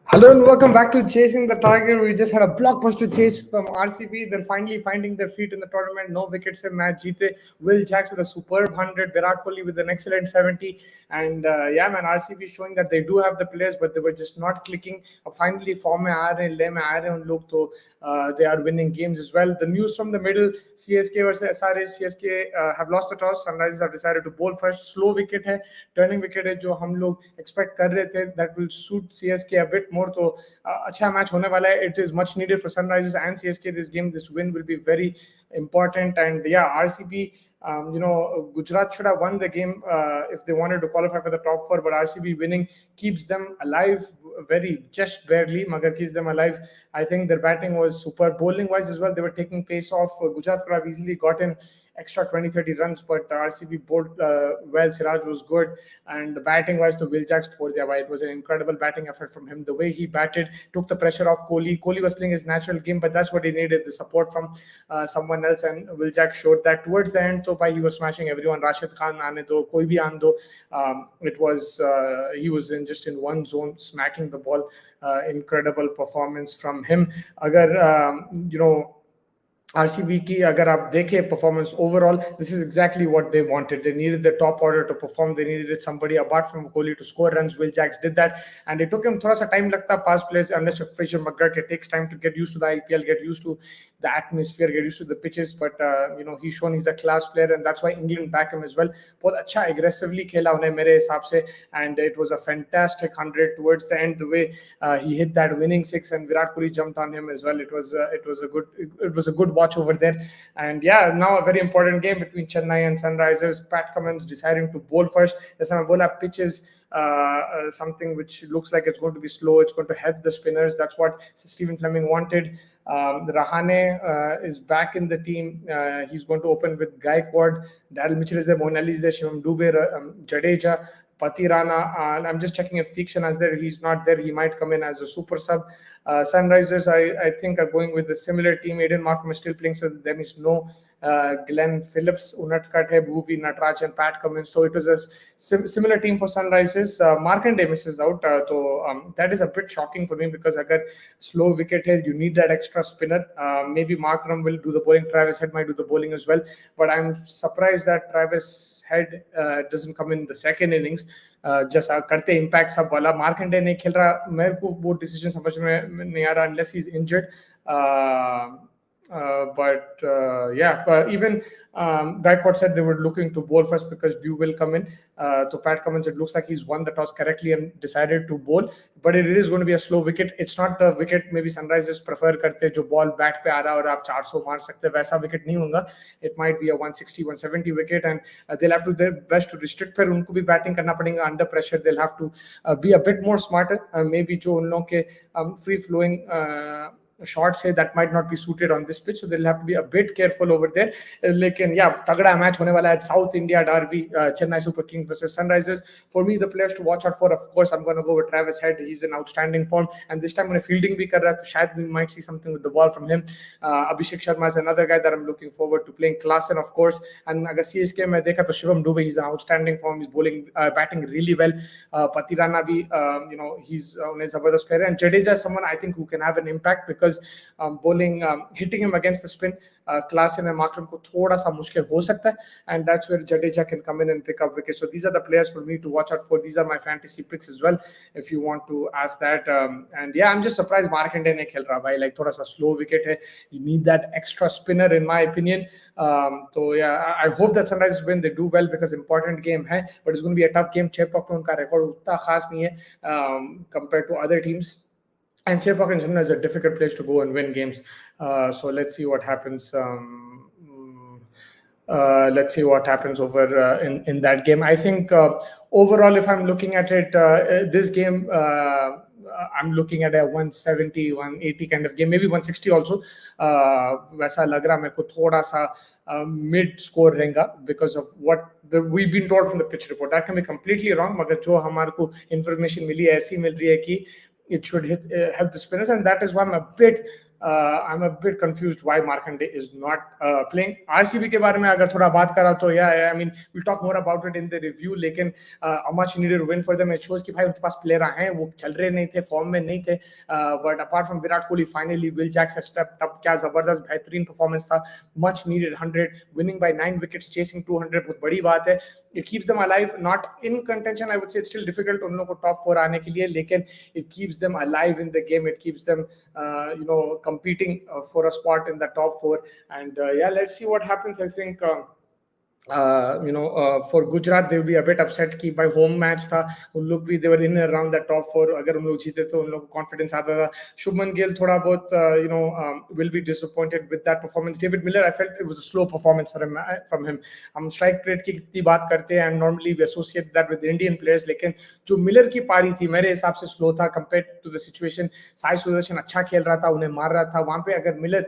Hello and welcome back to Chasing the Tiger. We just had a blockbuster chase from RCB. They're finally finding their feet in the tournament. No wickets in match. Jeete. Will Jacks with a superb 100. Virat Kohli with an excellent 70. And yeah, man, RCB showing that they do have the players, but they were just not clicking. Finally, form mein aa rahe hain, le mein aa rahe hain un log, to they are winning games as well. The news from the middle: CSK versus SRH. CSK have lost the toss. Sunrisers have decided to bowl first. Slow wicket hai, turning wicket hai, जो हम लोग expect कर रहे थे. That will suit CSK a bit more. तो अच्छा match होने वाला है. It is much needed for Sunrisers and CSK this game. This win will be very important. And yeah, RCB, Gujarat should have won the game if they wanted to qualify for the top four, but RCB winning keeps them alive, just barely, magar keeps them alive. I think their batting was super. Bowling wise as well, they were taking pace off. Gujarat could have easily gotten extra 20-30 runs, but RCB bowled well. Siraj was good, and batting wise to Will Jacks scored there. It was an incredible batting effort from him. The way he batted took the pressure off Kohli. Kohli was playing his natural game, but that's what he needed, the support from someone else, and Will Jacks showed that towards the end. So he was smashing everyone. Rashid Khan aane do, koi bhi aan do. It was he was just in one zone, smacking the ball. Incredible performance from him. Agar RCB की अगर आप देखें performance overall, this is exactly what they wanted. They needed the top order to perform. They needed somebody apart from Kohli to score runs. Will Jacks did that, and it took him थोड़ा सा time लगता. Past players, unless you're Fisher McGurk, it takes time to get used to the IPL, get used to the atmosphere, get used to the pitches. But he's shown he's a class player, and that's why England back him as well. बहुत अच्छा aggressively खेला उन्हें मेरे हिसाब से, and it was a fantastic 100 towards the end. The way he hit that winning six, and Virat Kohli jumped on him as well. It was a good watch over there. And yeah, now a very important game between Chennai and Sunrisers. Pat Cummins deciding to bowl first. As I bola pitch is something which looks like it's going to be slow. It's going to help the spinners. That's what Stephen Fleming wanted. Rahane is back in the team. He's going to open with Gaikwad. Daryl Mitchell is there. Moeen Ali is there. Shivam Dube, Jadeja, Pati Rana. I'm just checking if Theekshan is there. He's not there. He might come in as a super sub. Sunrisers, I think, are going with a similar team. Aiden Markham is still playing, so there is no Glenn Phillips, Unatkat hai, Bhuvi, Natraj, and Pat Cummins. So it was a similar team for Sunrisers. Markanday misses out. That is a bit shocking for me, because agar slow wicket hai, you need that extra spinner. Maybe Markram will do the bowling. Travis Head might do the bowling as well. But I'm surprised that Travis Head doesn't come in the second innings. जैसा करते impact सब वाला. मार्कंडे नहीं खेल रहा. मेरे को वो डिसीजन समझ में नहीं आ रहा unless he's injured. But even Gaikwad said they were looking to bowl first because Dew will come in. So Pat Cummins, it looks like he's won the toss correctly and decided to bowl. But it is going to be a slow wicket. It's not the wicket maybe Sunrisers prefer करते जो ball bat पे आ रहा और आप 400 मार सकते, वैसा wicket नहीं होगा. It might be a 160, 170 wicket, and they'll have to do their best to restrict. फिर उनको भी batting करना पड़ेगा under pressure. They'll have to be a bit more smarter. Maybe जो उन लोगों के free flowing shots say that might not be suited on this pitch, so they'll have to be a bit careful over there. Lekin yeah, तगड़ा match होने वाला है. South India derby, Chennai Super Kings versus Sunrisers. For me, the players to watch out for, of course, I'm going to go with Travis Head. He's in outstanding form, and this time when fielding भी कर रहा है, तो शायद we might see something with the ball from him. Abhishek Sharma is another guy that I'm looking forward to playing. Klassen, of course, and अगर CSK में देखा तो Shivam Dube, he's in outstanding form. He's bowling, batting really well. Pati Rana भी, he's a zabardast player, and Jadeja is someone I think who can have an impact because bowling, hitting him against the spin, Klassen and Markram को थोड़ा सा मुश्किल हो सकता है, and that's where Jadeja can come in and pick up wickets. So these are the players for me to watch out for. These are my fantasy picks as well, if you want to ask that. And yeah, I'm just surprised Markanday नहीं खेल रहा भाई. Like थोड़ा सा slow wicket है. You need that extra spinner, in my opinion. So yeah, I hope that Sunrisers win. They do well because important game है, but it's going to be a tough game. Chepauk में उनका record उतना खास नहीं है compared to other teams. And Chepauk in general is a difficult place to go and win games. So let's see what happens. Let's see what happens over in that game. I think overall, if I'm looking at it, this game, I'm looking at a 170, 180 kind of game, maybe 160 also. वैसा लग रहा मेरे को थोड़ा सा mid score रहेगा because of what we've been told from the pitch report. That can be completely wrong, मगर जो हमारे को information मिली है ऐसी मिल रही है कि it should help the spinners, and that is why I'm a bit I'm a bit confused why Markande is not playing. RCB के बारे में अगर थोड़ा बात करा तो yeah, I mean we'll talk more about it in the review. लेकिन a much needed win for them. It shows कि भाई उनके पास प्लेयर हैं, वो चल रहे नहीं थे, फॉर्म में नहीं थे. But apart from Virat Kohli, finally Will Jacks has stepped up. क्या जबरदस्त बेहतरीन performance था. Much needed 100, winning by 9 wickets, chasing 200. बहुत बड़ी बात है. It keeps them alive, not in contention. I would say it's still difficult उन लोगों को top 4 आने के लिए, लेकिन it keeps them alive in the game. It keeps them, competing for a spot in the top 4. And yeah, let's see what happens. I think. For Gujarat they will be a bit upset कि by home match था, उन लोग भी they were in and around the top 4. अगर उन लोग जीते तो उन लोग को confidence आता था. शुभमन गिल थोड़ा बहुत will be disappointed with that performance. David Miller, I felt it was a slow performance from him. हम strike rate की कितनी बात करते हैं and normally we associate that with Indian players, लेकिन जो मिलर की पारी थी मेरे हिसाब से slow था compared to the situation. Sai Sudarshan अच्छा खेल रहा था, उन्हें मार रहा था. वहां पे अगर मिलर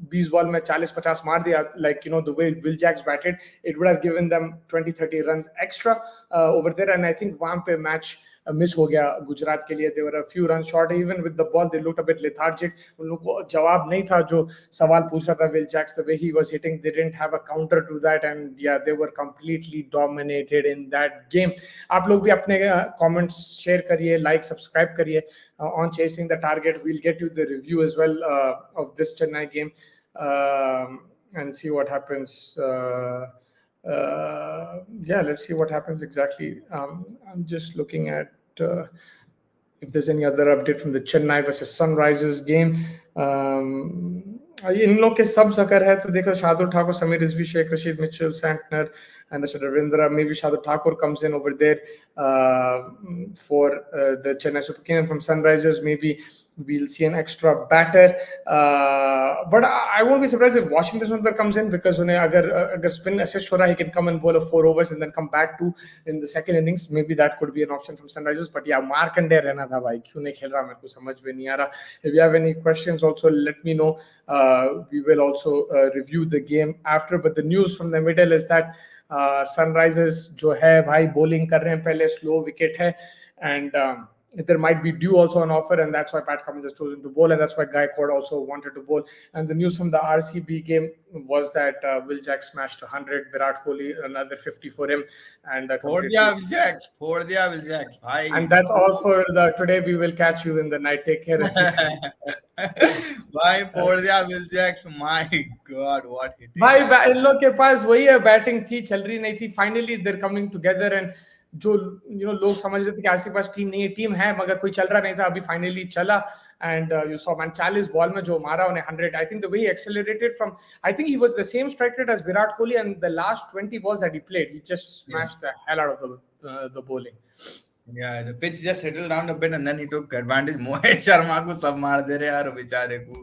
20 बॉल में 40-50 मार दिया, like the way Will Jacks batted, it would have given them 20-30 runs extra over there. And I think वहां पे match miss हो गया गुजरात के लिए. They were a few runs short. Even with the ball they looked a bit lethargic. उन लोगों को जवाब नहीं था जो सवाल पूछ रहा था Will Jacks, the way he was hitting, they didn't have a counter to that. And yeah, they were completely dominated in that game. आप लोग भी अपने comments share करिए, like, subscribe करिए on Chasing the Target. We'll get you the review as well of this Chennai game and see what happens. Yeah, let's see what happens exactly. I'm just looking at if there's any other update from the Chennai versus Sunrisers game. इन लोग के सब जगह है तो देखो Shardul Thakur, Sameer Rizvi, Shaik Rasheed, Mitchell Santner, and Ravindra. Maybe Shardul Thakur comes in over there for the Chennai Super Kings. And from Sunrisers, maybe we'll see an extra batter. But I won't be surprised if Washington Sundar comes in, because agar spin assist ho raha, he can come and bowl a 4 overs and then come back to in the second innings. Maybe that could be an option from Sunrisers. But yeah, Markande rehna tha bhai, kyun nahi khel raha, mere ko samajh mein nahi aa raha. If you have any questions also, let me know. We will also review the game after. But the news from the middle is that Sunrisers जो है भाई bowling कर रहे हैं, पहले slow wicket है, and there might be due also an offer, and that's why Pat Cummins has chosen to bowl, and that's why Gaikwad also wanted to bowl. And the news from the RCB game was that Will Jacks smashed 100, Virat Kohli another 50 for him, and Will Jacks. Bhai. And that's all for the today. We will catch you in the night. Take care. Bye, Will Jacks. My God, what hitting! भाई इन लोग के पास वही है, batting थी, चल रही नहीं थी. Finally they're coming together, and जो लोग समझ रहे थे कि आरसीबी पास टीम नहीं है, टीम है मगर कोई चल रहा नहीं था, अभी फाइनली चला. And you saw man 40 ball में जो मारा उन्हें 100. I think the way he accelerated from, I think he was the same strike rate as Virat Kohli, and the last 20 balls that he played, he just smashed the hell out of the bowling. Yeah, the pitch just settled down a bit, and then he took advantage. Mohit Sharma को सब मार दे रहे यार बेचारे को.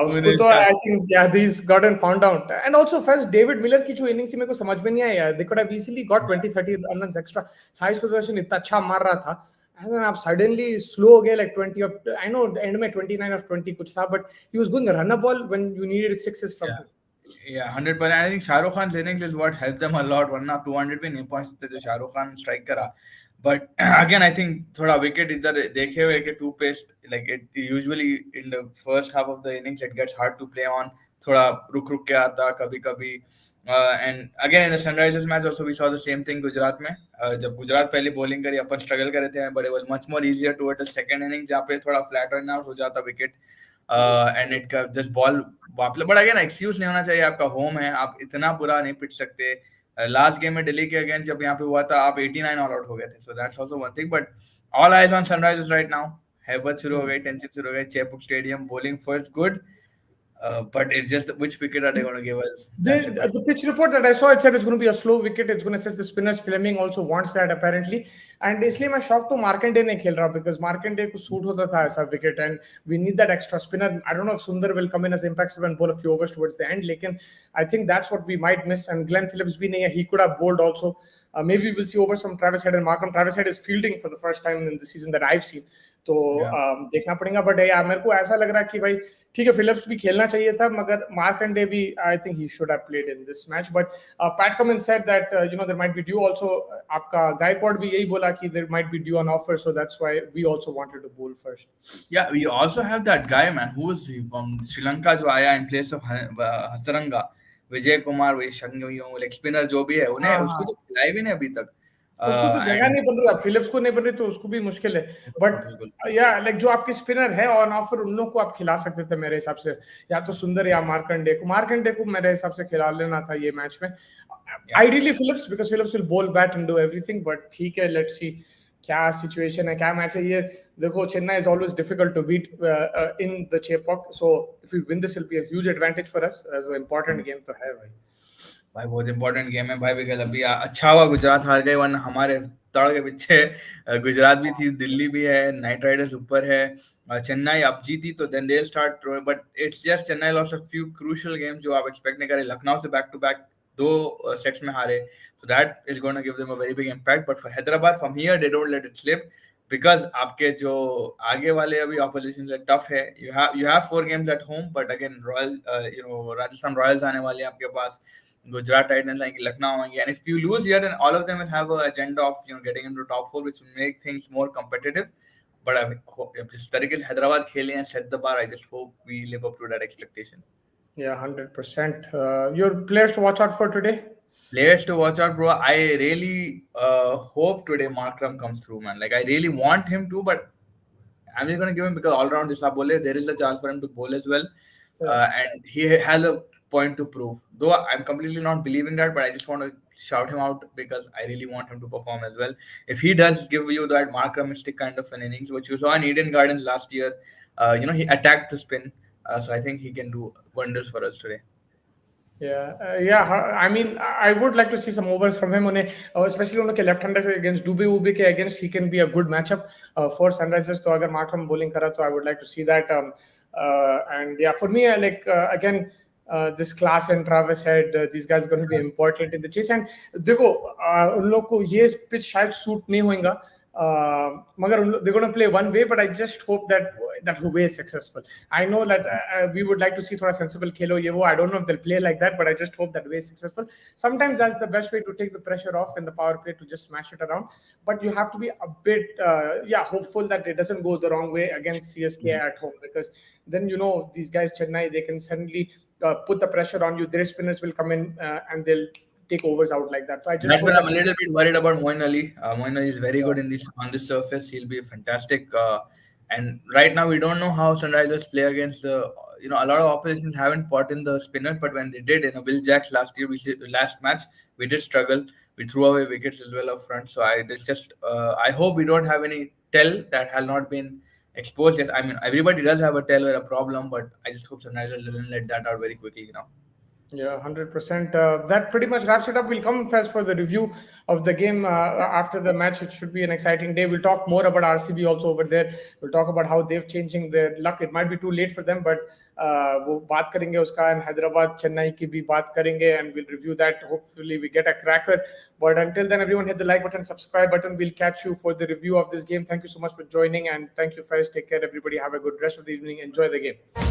उसको तो I think yeah, he's gotten found out. And also first David Miller की जो innings थी मेरे को समझ में नहीं आया यार. They could have easily got 20-30 runs extra. Sai Sudarshan इतना अच्छा मार रहा था, and then आप suddenly slow हो गए, like 20 of, I know end में 29 of 20 कुछ था, but he was going run a ball when you needed sixes from him. Yeah, 100%. I think Shah Rukh Khan's innings is what helped them a lot. वरना 200 भी नहीं पहुंचते जो Shah Rukh Khan strike करा. But again, I think थोड़ा wicket इधर देखे हुए कि two paced, like it usually in the first half of the innings it gets hard to play on. थोड़ा रुक के आता कभी-कभी. And again in the Sunrisers match also we saw the same thing Gujarat में. जब गुजरात पहले bowling करी अपन struggle कर रहे थे, but it was much more easier toward the second innings जहाँ पे थोड़ा flat run out हो जाता wicket. And it just ball वापस. But again excuse नहीं होना चाहिए, आपका home है, आप इतना बुरा नहीं पिट सकते. लास्ट गेम में दिल्ली के अगेंस्ट जब यहाँ पे हुआ था आप 89 ऑल आउट हो गए थे. So that's also one thing. But all eyes on Sunrisers right now. हैवर्थ शुरू हो गई, टेंसिव शुरू हो गई, Chepauk stadium, bowling first good. But it's just which wicket are they going to give us? The pitch report that I saw, it said it's going to be a slow wicket. It's going to assist the spinners. Fleming also wants that apparently. And इसलिए मैं shocked तो Markande नहीं खेल रहा, because Markande को suit होता था ऐसा wicket, and we need that extra spinner. I don't know if Sundar will come in as impact spinner and bowl a few overs towards the end. लेकिन I think that's what we might miss. And Glenn Phillips भी नहीं है. He could have bowled also. maybe we'll see overs from Travis Head and Markram. Travis Head is fielding for the first time in the season that I've seen. तो देखना पड़ेगा, but यार मेरे को ऐसा लग रहा है कि भाई ठीक है, फिलिप्स भी खेलना चाहिए था, मगर मार्कंडे भी I think he should have played in this match. But Pat Cummins said that there might be dew also. आपका गायकवाड भी यही बोला कि there might be dew on offer, so that's why we also wanted to bowl first. Yeah, we also have that guy, man, who was from Sri Lanka जो आया in place of Hasaranga, Vijay Kumar, वही शंग leg spinner जो भी है, उन्हें उसको तो खिलाया भी नहीं अभी तक. उसको तो जगह नहीं बन रही, फिलिप्स को नहीं बन रही तो उसको भी मुश्किल है. बट या लाइक जो आपके स्पिनर है ऑन ऑफर, उन लोगों को आप खिला सकते थे मेरे हिसाब से, या तो सुंदर या मार्कंडे को मेरे हिसाब से खिला लेना था ये मैच में. Ideally Phillips, because Phillips will bowl bat and do everything. But ठीक है, लेट्स सी क्या सिचुएशन है, क्या मैच है ये. देखो, Chennai is always difficult to beat in the Chepauk, so if we win this will be a huge advantage for us. As a important game तो है भाई बहुत इंपॉर्टेंट गेम है भाई. बिकॉज अभी अच्छा हुआ गुजरात हार गए, वरना हमारे तड़ के पीछे गुजरात भी थी, दिल्ली भी है, नाइट राइडर्स ऊपर है, चेन्नई अब जीती तो then they start. But it's just Chennai lost a few crucial games जो आप एक्सपेक्ट नहीं करे. लखनऊ से बैक टू बैक 2 सेट्स में हारे, so that is going to give them a very big impact. But for Hyderabad, from here they don't let it slip, because आपके जो आगे वाले अभी opposition tough है. You have 4 games at home, but again Royal Rajasthan Royals आने वाले हैं आपके पास, Gujarat Titans आएंगे, लखनऊ आएंगे, and if you lose here then all of them will have an agenda of getting into top 4, which will make things more competitive. But I mean, जिस तरीके से हैदराबाद खेले and set the bar, I just hope we live up to that expectation. Yeah, 100%. Your players to watch out for today? Players to watch out, bro. I really hope today Markram comes through, man. Like, I really want him to, but I'm just going to give him, because all round this bowler, there is a chance for him to bowl as well. And he has a point to prove. Though I'm completely not believing that, but I just want to shout him out because I really want him to perform as well. If he does give you that Markram mystic kind of an innings, which you saw in Eden Gardens last year, he attacked the spin. So I think he can do wonders for us today. I mean, I would like to see some overs from him, especially on the left-handers against Dubey के against. He can be a good matchup for Sunrisers. So अगर Markram bowling करा तो I would like to see that. And yeah, for me, again, this class and Travis Head, these guys are going to be important in the chase. And देखो, उन लोग को ये pitch शायद suit नहीं होगा. Magar they're going to play one way, but I just hope that way is successful. I know that we would like to see thoda sensible khelo ye wo. I don't know if they'll play like that, but I just hope that way is successful. Sometimes that's the best way to take the pressure off in the power play, to just smash it around. But you have to be a bit hopeful that it doesn't go the wrong way against CSK at home, because then these guys Chennai, they can suddenly put the pressure on you. Their spinners will come in and they'll take overs out like that. So I just that's what I'm a little bit worried about. Moin Ali is very good on this surface. He'll be fantastic. And right now we don't know how Sunrisers play against the a lot of opposition haven't put in the spinner, but when they did in a Will Jacks last match, we did struggle. We threw away wickets as well up front. So I hope we don't have any tell that has not been exposed yet. I mean, everybody does have a tell or a problem, but I just hope Sunrisers doesn't let that out very quickly. Yeah, 100%. That pretty much wraps it up. We'll come first for the review of the game after the match. It should be an exciting day. We'll talk more about RCB also over there. We'll talk about how they've changing their luck. It might be too late for them, but वो बात करेंगे उसका, and Hyderabad, Chennai की भी बात करेंगे, and we'll review that. Hopefully we get a cracker. But until then, everyone hit the like button, subscribe button. We'll catch you for the review of this game. Thank you so much for joining, and thank you, Faiz. Take care, everybody. Have a good rest of the evening. Enjoy the game.